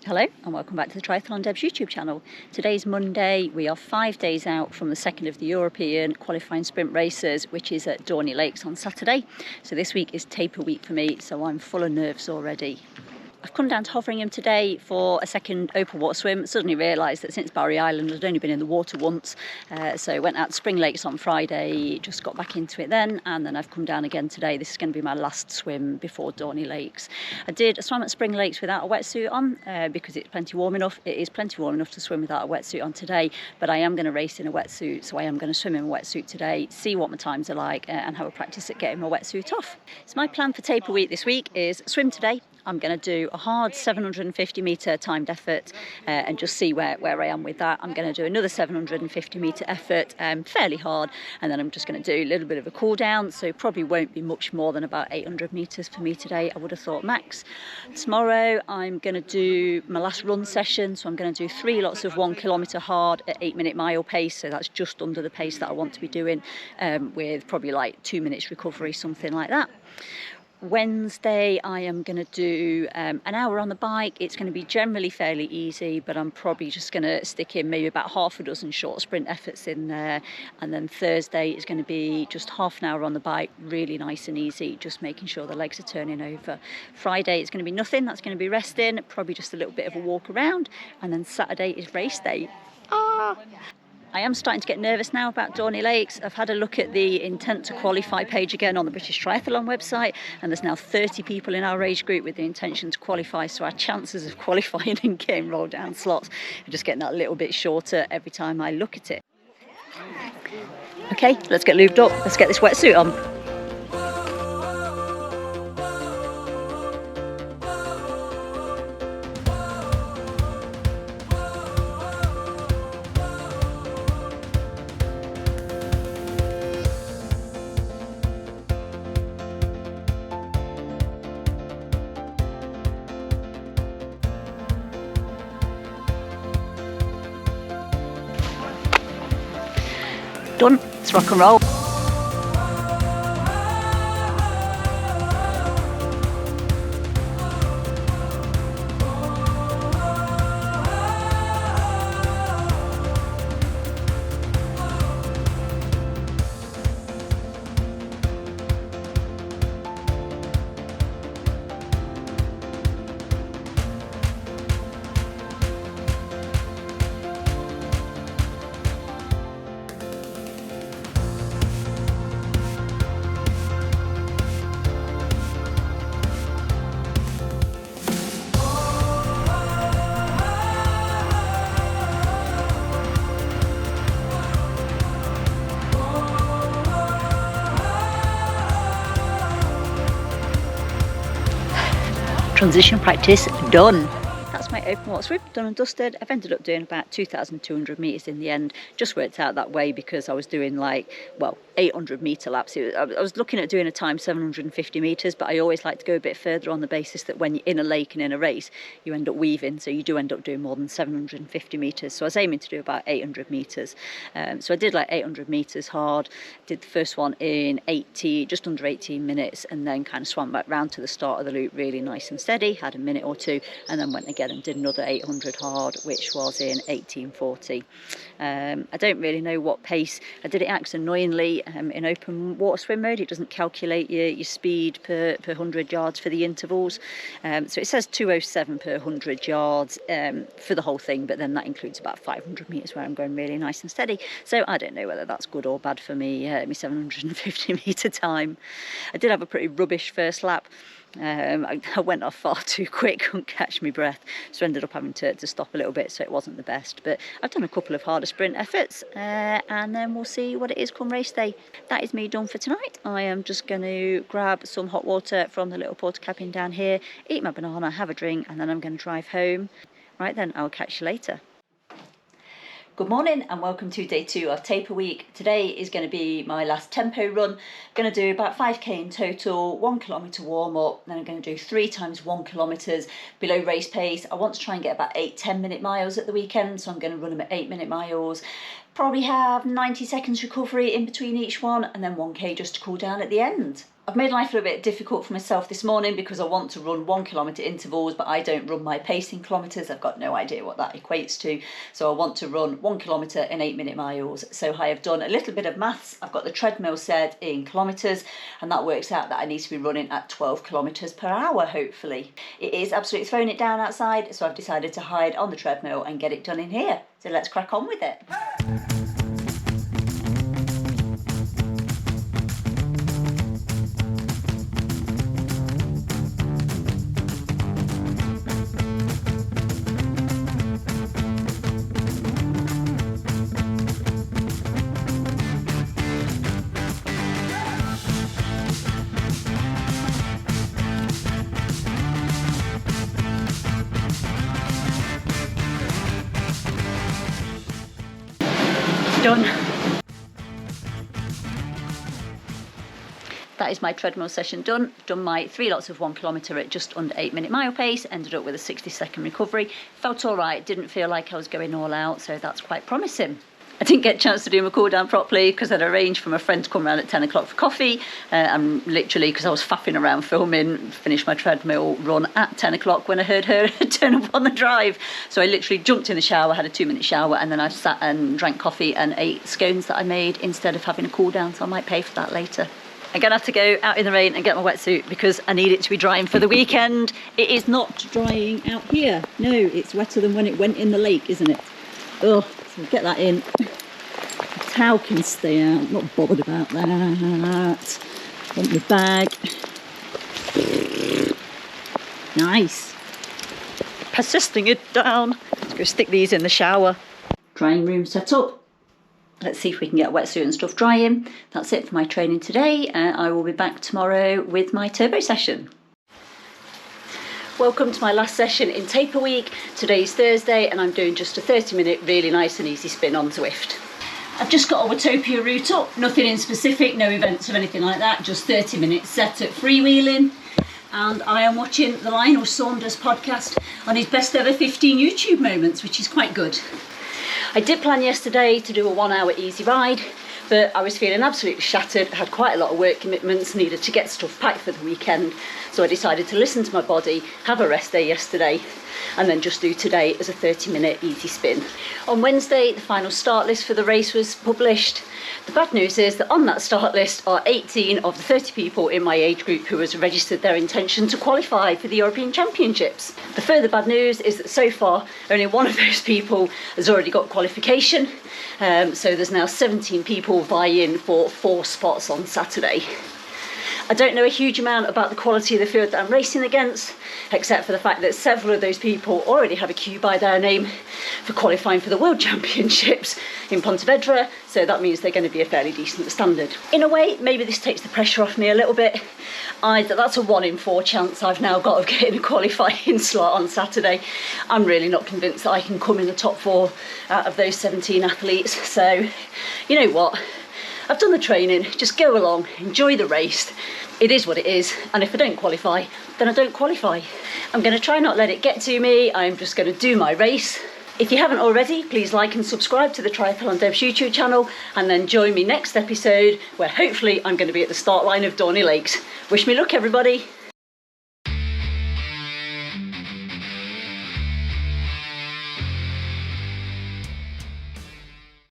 Hello and welcome back to the Triathlon Deb's YouTube channel. Today's Monday. We are 5 days out from the second of the European qualifying sprint races, which is at Dorney Lakes on Saturday. So this week is taper week for me, so I'm full of nerves already. I've come down to Hoveringham today for a second open water swim. Suddenly realised that since Barry Island I'd only been in the water once, so went out to Spring Lakes on Friday, just got back into it then, and then I've come down again today. This is going to be my last swim before Dorney Lakes. I swam at Spring Lakes without a wetsuit on because it's plenty warm enough. It is plenty warm enough to swim without a wetsuit on today, but I am going to race in a wetsuit, so I am going to swim in a wetsuit today, see what my times are like, and have a practice at getting my wetsuit off. So my plan for taper week this week is swim today. I'm going to do a hard 750 metre timed effort and just see where I am with that. I'm going to do another 750 metre effort, fairly hard, and then I'm just going to do a little bit of a cool down, so probably won't be much more than about 800 metres for me today, I would have thought max. Tomorrow I'm going to do my last run session, so I'm going to do 3 lots of 1 kilometre hard at 8-minute mile pace, so that's just under the pace that I want to be doing, with probably like 2 minutes recovery, something like that. Wednesday I am going to do an hour on the bike. It's going to be generally fairly easy, but I'm probably just going to stick in maybe about half a dozen short sprint efforts in there. And then Thursday is going to be just half an hour on the bike, really nice and easy, just making sure the legs are turning over. Friday is going to be nothing, that's going to be resting, probably just a little bit of a walk around. And then Saturday is race day. I am starting to get nervous now about Dorney Lakes. I've had a look at the intent to qualify page again on the British Triathlon website, and there's now 30 people in our age group with the intention to qualify, so our chances of qualifying and getting rolled down slots are just getting that little bit shorter every time I look at it. Okay, let's get lubed up, let's get this wetsuit on. Done, let's rock and roll. Transition practice done. That's my open water swim done and dusted. I've ended up doing about 2,200 metres in the end. Just worked out that way because I was doing 800 metre laps. I was looking at doing a time 750 metres, but I always like to go a bit further on the basis that when you're in a lake and in a race, you end up weaving, so you do end up doing more than 750 metres. So I was aiming to do about 800 metres. So I did like 800 metres hard, did the first one in just under 18 minutes, and then kind of swam back round to the start of the loop really nice and steady, had a minute or two, and then went again and did another 800 hard, which was in 18:40. I don't really know what pace. I did it actually annoyingly in open water swim mode. It doesn't calculate your speed per 100 yards for the intervals. So it says 2:07 per 100 yards for the whole thing, but then that includes about 500 metres where I'm going really nice and steady. So I don't know whether that's good or bad for me, my 750 metre time. I did have a pretty rubbish first lap. I went off far too quick, couldn't catch my breath, so ended up having to stop a little bit, so it wasn't the best. But I've done a couple of harder sprint efforts, and then we'll see what it is come race day. That is me done for tonight. I am just going to grab some hot water from the little porta cabin down here, eat my banana, have a drink, and then I'm going to drive home. Right then, I'll catch you later. Good morning and welcome to day 2 of taper week. Today is going to be my last tempo run. I'm going to do about 5k in total, 1 kilometre warm up, then I'm going to do 3 times 1 kilometres below race pace. I want to try and get about 8-10 minute miles at the weekend, so I'm going to run them at 8-minute miles. Probably have 90 seconds recovery in between each one, and then 1k just to cool down at the end. I've made life a little bit difficult for myself this morning because I want to run 1 kilometre intervals, but I don't run my pace in kilometres. I've got no idea what that equates to. So I want to run 1 kilometre in 8-minute miles. So I have done a little bit of maths. I've got the treadmill set in kilometres, and that works out that I need to be running at 12 kilometres per hour, hopefully. It is absolutely throwing it down outside, so I've decided to hide on the treadmill and get it done in here. So let's crack on with it. Done. That is my treadmill session done. Done my 3 lots of 1 kilometre at just under 8-minute mile pace. Ended up with a 60-second recovery. Felt all right. Didn't feel like I was going all out, so that's quite promising. I didn't get a chance to do my cool down properly because I'd arranged for my friend to come around at 10 o'clock for coffee. And literally, because I was faffing around filming, finished my treadmill run at 10 o'clock when I heard her turn up on the drive. So I literally jumped in the shower, had a 2-minute shower, and then I sat and drank coffee and ate scones that I made instead of having a cool down. So I might pay for that later. I'm going to have to go out in the rain and get my wetsuit because I need it to be drying for the weekend. It is not drying out here. No, it's wetter than when it went in the lake, isn't it? Oh, so get that in. The towel can stay out, not bothered about that. Want the bag. Nice. Persisting it down. Let's go stick these in the shower. Drying room set up. Let's see if we can get a wetsuit and stuff drying. That's it for my training today. I will be back tomorrow with my turbo session. Welcome to my last session in taper week. Today's Thursday and I'm doing just a 30-minute really nice and easy spin on Zwift. I've just got a Watopia route up, nothing in specific, no events or anything like that, just 30 minutes set at freewheeling. And I am watching the Lionel Saunders podcast on his best ever 15 YouTube moments, which is quite good. I did plan yesterday to do a 1-hour easy ride, but I was feeling absolutely shattered, had quite a lot of work commitments, needed to get stuff packed for the weekend, so I decided to listen to my body, have a rest day yesterday, and then just do today as a 30-minute easy spin. On Wednesday, the final start list for the race was published. The bad news is that on that start list are 18 of the 30 people in my age group who has registered their intention to qualify for the European Championships. The further bad news is that so far only one of those people has already got qualification, so there's now 17 people vying for 4 spots on Saturday. I don't know a huge amount about the quality of the field that I'm racing against, except for the fact that several of those people already have a queue by their name for qualifying for the World Championships in Pontevedra, so that means they're going to be a fairly decent standard. In a way, maybe this takes the pressure off me a little bit. That's a 1 in 4 chance I've now got of getting a qualifying slot on Saturday. I'm really not convinced that I can come in the top 4 out of those 17 athletes, so you know what? I've done the training, just go along, enjoy the race. It is what it is, and if I don't qualify, then I don't qualify. I'm going to try not let it get to me. I'm just going to do my race. If you haven't already, please like and subscribe to the Triathlon Devs YouTube channel, and then join me next episode where hopefully I'm going to be at the start line of Dorney Lakes. Wish me luck, everybody.